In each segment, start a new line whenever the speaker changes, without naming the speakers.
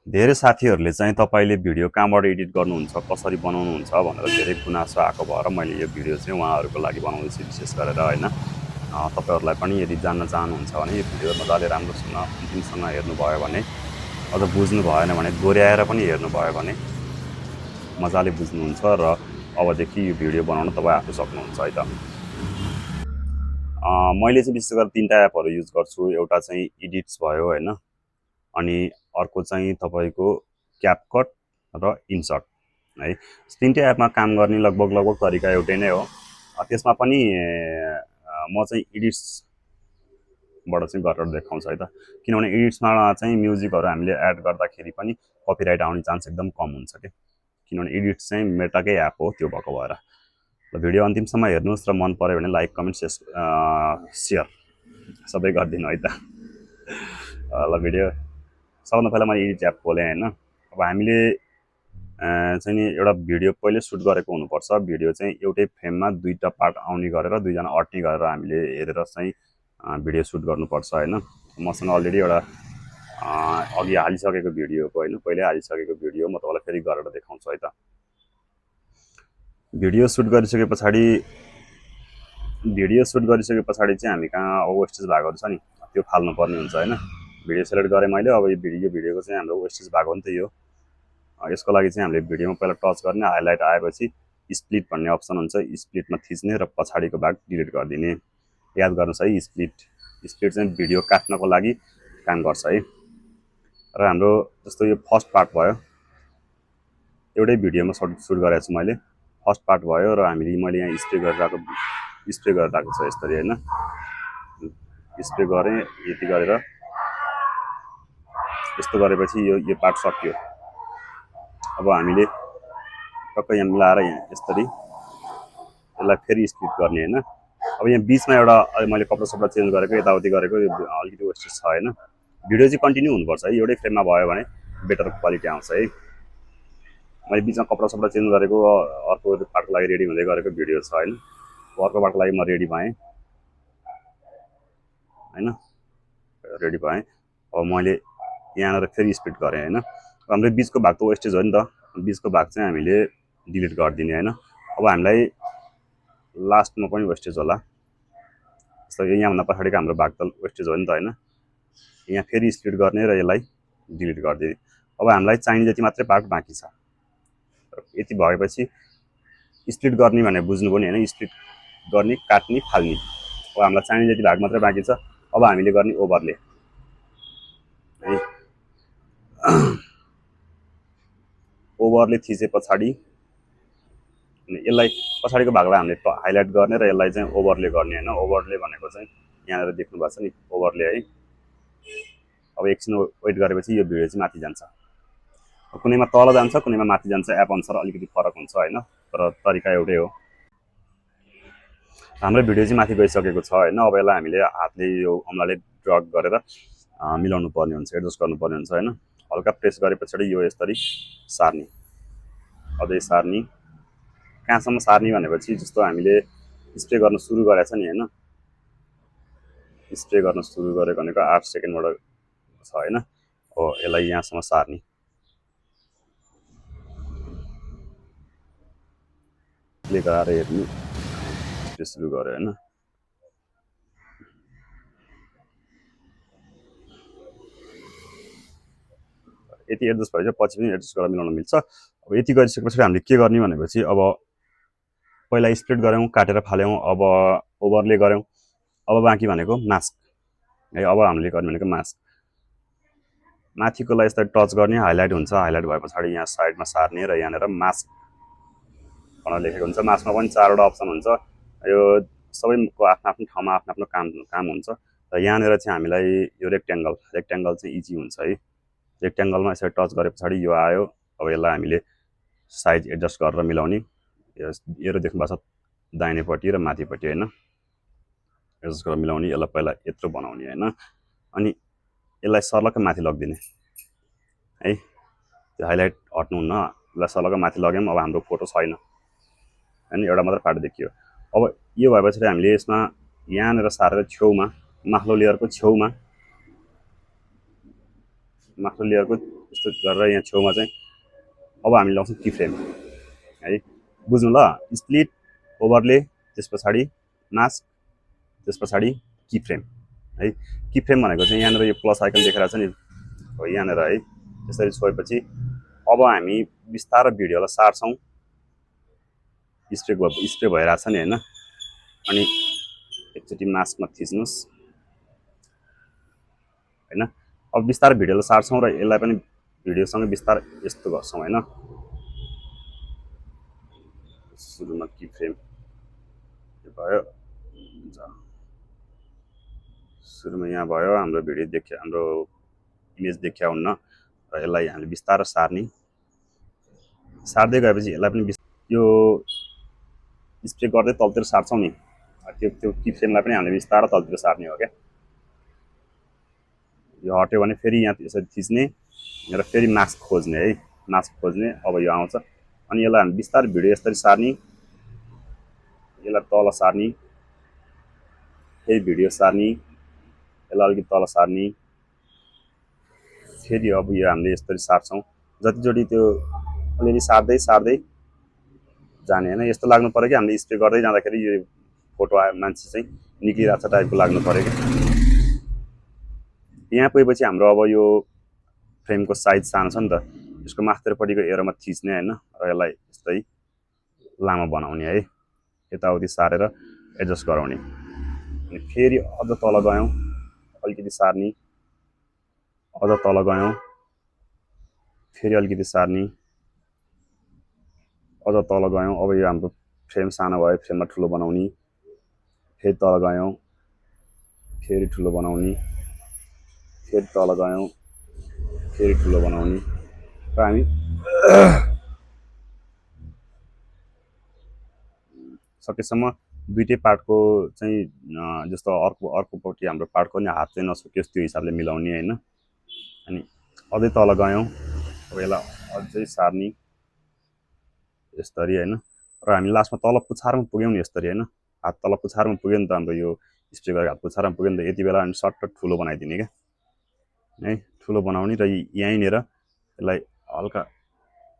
धेरै साथीहरूले चाहिँ तपाईले भिडियो कहाँबाट एडिट गर्नुहुन्छ, कसरी बनाउनुहुन्छ भनेर धेरै गुनासो आएको भएर मैले यो भिडियो चाहिँ उहाँहरूको लागि बनाउँदैछु विशेष गरेर हैन। तपाईहरुलाई पनि यदि जान्न चाहनुहुन्छ भने यो भिडियो मजाले राम्रोसँग अन्तिमसम्म हेर्नुभयो भने अझ बुझ्नु भएन भने दोहोर्याएर पनि हेर्नुभयो भने मजाले बुझ्नुहुन्छ र अबदेखि यो भिडियो बनाउन तपाई आफै सक्नुहुन्छ है त। मैले चाहिँ विशेष गरेर तीनटा एपहरु युज गर्छु। एउटा चाहिँ एडिट्स भयो हैन, अनि अर्को चाहिँ तपाईको क्यापकट र इन्सर्ट है। तीनटै एपमा काम गर्ने लगभग तरिका एउटै नै हो। त्यसमा पनि म चाहिँ एडिट्स बाट चाहिँ गरेर देखाउँछु है त। किनभने एडिट्समा चाहिँ म्युजिकहरु हामीले एड गर्दाखेरि पनि कपिराइट आउने चान्स एकदम कम हुन्छ के। किनभने एडिट्स चाहिँ मेटाकै एप हो त्यो भएको भएर। ल भिडियो अन्तिमसम्म हेर्नुस् र मन पर्यो भने लाइक कमेन्ट शेयर सबै गरिदिनु है त। ल भिडियो सबभन्दा पहिला मैले एडिट एप खोलेँ हैन। अब हामीले चाहिँ नि एउटा भिडियो पहिले सुट गरेको हुनुपर्छ। भिडियो चाहिँ एउटै फ्रेममा दुईटा पार्ट आउने गरेर दुईजना अट्ने गरेर हामीले हेरेर चाहिँ भिडियो सुट गर्नुपर्छ हैन। मसँग अलरेडी एउटा अघि हालिसकेको भिडियो हो हैन, पहिले हालिसकेको भिडियो म तपाईलाई फेरि गरेर देखाउँछु है त। भिडियो सुट गरिसके पछाडी चाहिँ हामी कहाँ वेस्टेज भागहरु छ नि त्यो फाल्नु पर्ने हुन्छ हैन। भिडियो सेलेक्ट गरे मैले। अब यो भिडियोको चाहिँ हाम्रो वेस्टेज भाग हो नि त यो। यसको लागि चाहिँ हामीले भिडियोमा पहिला टच गर्ने, हाइलाइट आएपछि स्प्लिट भन्ने अप्सन हुन्छ, स्प्लिटमा थिच्ने र पछाडीको भाग डिलिट गरिदिने। याद गर्नुस् है, स्प्लिट चाहिँ भिडियो काट्नको लागि काम गर्छ है। र हाम्रो जस्तो यो फर्स्ट पार्ट भयो, एउटै भिडियोमा सुट गरेको छु मैले। फर्स्ट पार्ट भयो र मैले यहाँ स्प्रे गरिरहेको छ यसरी हैन। स्प्रे गरे यति गरेर यस्तो गरेपछि यो पार्ट सकियो। अब हामीले टक्कै यहाँ मिलाएर यहाँ यसरी यसलाई फेरि स्प्लिट गर्ने हैन। अब यहाँ बीचमा एउटा मैले कपडा सपडा चेन्ज गरेको, यताउति गरेको अलिकति वेस्टेज छ हैन। भिडियो चाहिँ कन्टिन्यू हुनुपर्छ है, एउटै फ्रेममा भयो भने बेटर क्वालिटी आउँछ है। मैले बीचमा कपडा सपडा चेन्ज गरेको, अर्को पार्टको लागि रेडी हुँदै गरेको भिडियो छ हैन। अर्को पार्टको लागि म रेडी भएँ हैन, रेडी भएँ। अब मैले यहाँनिर फेरि स्प्लिट गरेँ हैन। हाम्रो बीचको भाग त वेस्टेज हो नि त, बीचको भाग चाहिँ हामीले डिलिट गरिदिने हैन। अब हामीलाई लास्टमा पनि वेस्टेज होला, जस्तो यहाँभन्दा पछाडिको हाम्रो भाग त वेस्टेज हो नि त हैन। यहाँ फेरि स्प्लिट गर्ने र यसलाई डिलिट गरिदिने। अब हामीलाई चाहिने जति मात्रै पार्ट बाँकी छ। यति भएपछि स्प्लिट गर्ने भने बुझ्नुभयो नि हैन, स्प्लिट गर्ने, काट्ने, फाल्ने। अब हामीलाई चाहिने जति भाग मात्रै बाँकी छ। अब हामीले गर्ने ओभरले है। ओभरले थिचे पछाडि यसलाई पछाडिको भागलाई हामीले हाइलाइट गर्ने र यसलाई चाहिँ ओभरले गर्ने हैन। ओभरले भनेको चाहिँ यहाँनिर देख्नु भएको छ नि ओभरले है। अब एकछिन वेट गरेपछि यो भिडियो चाहिँ माथि जान्छ। कुनैमा तल जान्छ, कुनैमा माथि जान्छ, एप अनुसार अलिकति फरक हुन्छ हैन, तर तरिका एउटै हो। हाम्रो भिडियो चाहिँ माथि गइसकेको छ हैन। अब यसलाई हामीले हातले यो औँलाले ड्रग गरेर मिलाउनु पर्ने हुन्छ, एडजस्ट गर्नु पर्ने हुन्छ हैन। हल्का प्रेस गरेपछि यो यसरी सार्ने, अझै सार्ने। कहाँसम्म सार्ने भनेपछि जस्तो हामीले स्प्रे गर्न सुरु गरेछ नि हैन, स्प्रे गर्न सुरु गरेको भनेको 8 सेकेन्डबाट छ हैन। हो यसलाई यहाँसम्म सार्ने, प्ले गराएर हेर्ने, स्प्रे सुरु गर्यो हैन। यति एडजस्ट भएछ, पछि पनि एडजस्ट गरेर मिलाउन मिल्छ। अब यति गरिसकेपछि हामीले के गर्ने भनेपछि अब पहिला स्प्लिट गऱ्यौँ, काटेर फाल्यौँ, अब ओभरले गऱ्यौँ। अब बाँकी भनेको मास्क है। अब हामीले गर्ने भनेको मास्क, माथिकोलाई यसरी टच गर्ने, हाइलाइट हुन्छ, हाइलाइट भए पछाडि यहाँ साइडमा सार्ने र यहाँनिर मास्क भनेर लेखेको हुन्छ। मास्कमा पनि 4वटा अप्सन हुन्छ। यो सबैको आफ्नो आफ्नो ठाउँमा आफ्नो आफ्नो काम हुन्छ। र यहाँनिर चाहिँ हामीलाई यो रेक्ट्याङ्गल चाहिँ इजी हुन्छ है। रेक्ट्याङ्गलमा यसरी टच गरे पछाडि यो आयो। अब यसलाई हामीले साइज एडजस्ट गरेर मिलाउने। यो देख्नु भएको छ दाहिनेपट्टि र माथिपट्टि हैन, एडजस्ट गरेर मिलाउने। यसलाई पहिला यत्रो बनाउने हैन, अनि यसलाई सर्लक्क माथि लगिदिने है। त्यो हाइलाइट हट्नुहुन्न, यसलाई सर्लक्क माथि लग्यौँ। अब हाम्रो फोटो छैन हैन, एउटा मात्र पार्ट देखियो। अब यो भएपछि हामीले यसमा यहाँनिर सारेर छेउमा माथिल्लो लेयरको यस्तो गरेर यहाँ छेउमा चाहिँ अब हामीले लाउँछौँ की फ्रेम है, बुझ्नु ल। स्प्लिट, ओभरले, त्यस पछाडि मास्क, त्यस पछाडि की फ्रेम है। की फ्रेम भनेको चाहिँ यहाँनिर यो प्लस आइकन देखेर छ नि हो, यहाँनिर है त्यसरी छोएपछि अब हामी बिस्तारै भिडियोलाई सार्छौँ। स्प्रे भइरहेछ नि होइन। अनि एकचोटि मास्कमा थिच्नुहोस् होइन। अब बिस्तारै भिडियोलाई सार्छौँ र यसलाई पनि भिडियोसँग बिस्तारै यस्तो गर्छौँ होइन। सुरुमा की फ्रेम भयो, सुरुमा यहाँ भयो, हाम्रो भिडियो देखियो, हाम्रो इमेज देखिया हुन्न र यसलाई हामीले बिस्तारै सार्दै गएपछि यसलाई पनि यो स्प्रे गर्दै तलतिर सार्छौँ नि, त्यो की फ्रेमलाई पनि हामीले बिस्तारै तलतिर सार्ने हो क्या। यो हट्यो भने फेरि यहाँ यसरी थिच्ने र फेरि मास्क खोज्ने है, मास्क खोज्ने। अब यो आउँछ अनि यसलाई हामी बिस्तारै भिडियो यसरी सार्ने, यसलाई तल सार्ने, फेरि भिडियो सार्ने, यसलाई अलिकति तल सार्ने, फेरि अब यो हामीले यसरी सार्छौँ। जतिचोटि त्यो अलिअलि सार्दै जाने होइन। यस्तो लाग्नु पऱ्यो कि हामीले स्प्रे गर्दै जाँदाखेरि यो फोटो आयो मान्छे चाहिँ निक्लिरहेको छ टाइपको लाग्नु पऱ्यो कि। यहाँ पुगेपछि हाम्रो अब यो फ्रेमको साइज सानो छ नि त, यसको माथिल्लोपट्टिको एरोमा थिच्ने होइन र यसलाई यस्तै लामो बनाउने है, यताउति सारेर एडजस्ट गराउने। अनि फेरि अझ तल गयौँ, अलिकति सार्ने, अझ तल गयौँ, फेरि अलिकति सार्ने, अझ तल गयौँ। अब यो हाम्रो फ्रेम सानो भयो, फ्रेममा ठुलो बनाउने, फेरि तल गयौँ, फेरि ठुलो बनाउने, फेरि तल गयौँ, फेरि ठुलो बनाउने र हामी सकेसम्म दुईटै पार्टको चाहिँ जस्तो अर्कोपट्टि हाम्रो पार्टको नि हात चाहिँ नसुकियोस् त्यो हिसाबले मिलाउने होइन। अनि अझै तल गयौँ, अब यसलाई अझै सार्ने यसरी होइन। र हामी लास्टमा तल पुछारमा पुग्यौँ नि यसरी होइन, हात तल पुछारमा पुग्यो नि त हाम्रो यो स्प्रे गरेर हात पुछारमा पुग्यो नि त। यति बेला हामी सट्ट ठुलो बनाइदिने क्या है, ठुलो बनाउने र यहीँनिर यसलाई हल्का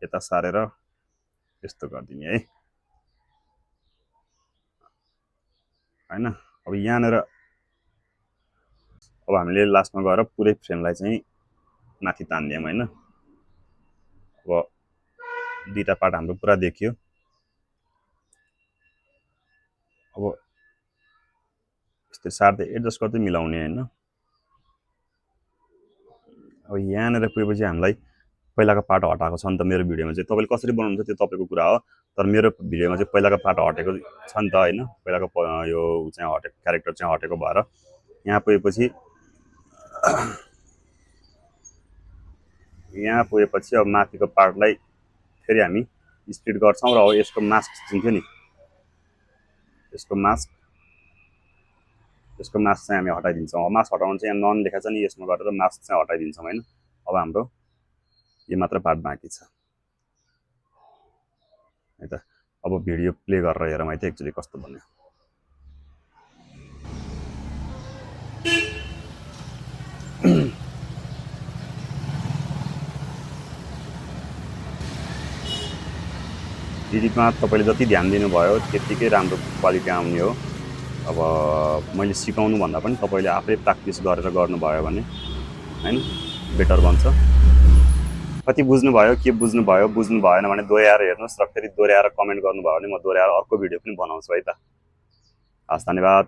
यता सारेर यस्तो गरिदिने है होइन। अब यहाँनिर अब हामीले लास्टमा गएर पुरै फ्रेमलाई चाहिँ माथि तान्दियौँ होइन। अब दुईवटा पार्ट हाम्रो पुरा देखियो। अब यस्तै सार्दै एडजस्ट गर्दै मिलाउने होइन। अब यहाँनिर पुगेपछि हामीलाई पहिलाको पार्ट हटाएको छ नि त मेरो भिडियोमा चाहिँ। तपाईँले कसरी बनाउनुहुन्छ त्यो तपाईँको कुरा हो, तर मेरो भिडियोमा चाहिँ पहिलाको पार्ट हटेको छ नि त होइन। पहिलाको यो चाहिँ हटेको क्यारेक्टर चाहिँ हटेको भएर यहाँ पुगेपछि अब माथिको पार्टलाई फेरि हामी स्प्लिट गर्छौँ र अब यसको मास्क चिन्थ्यो नि, यसको मास्क चाहिँ हामी हटाइदिन्छौँ। मास्क हटाउनु चाहिँ यहाँ नन लेखा छ नि, यसमा गरेर मास्क चाहिँ हटाइदिन्छौँ होइन। अब हाम्रो यो मात्र पार्ट बाँकी छ है त। अब भिडियो प्ले गरेर हेरौँ है त एक्चुअली कस्तो बन्यो। एडिटमा तपाईँले जति ध्यान दिनुभयो त्यत्तिकै राम्रो क्वालिटी आउने हो। अब मैले सिकाउनु भन्दा पनि तपाईँले आफै प्र्याक्टिस गरेर गर्नुभयो भने हैन बेटर बन्छ। कति बुझ्नुभयो, के बुझ्नुभयो, बुझ्नु भएन भने दोहोऱ्याएर हेर्नुहोस् र फेरि दोहोऱ्याएर कमेन्ट गर्नुभयो भने म दोहोऱ्याएर अर्को भिडियो पनि बनाउँछु है त। हस्, धन्यवाद।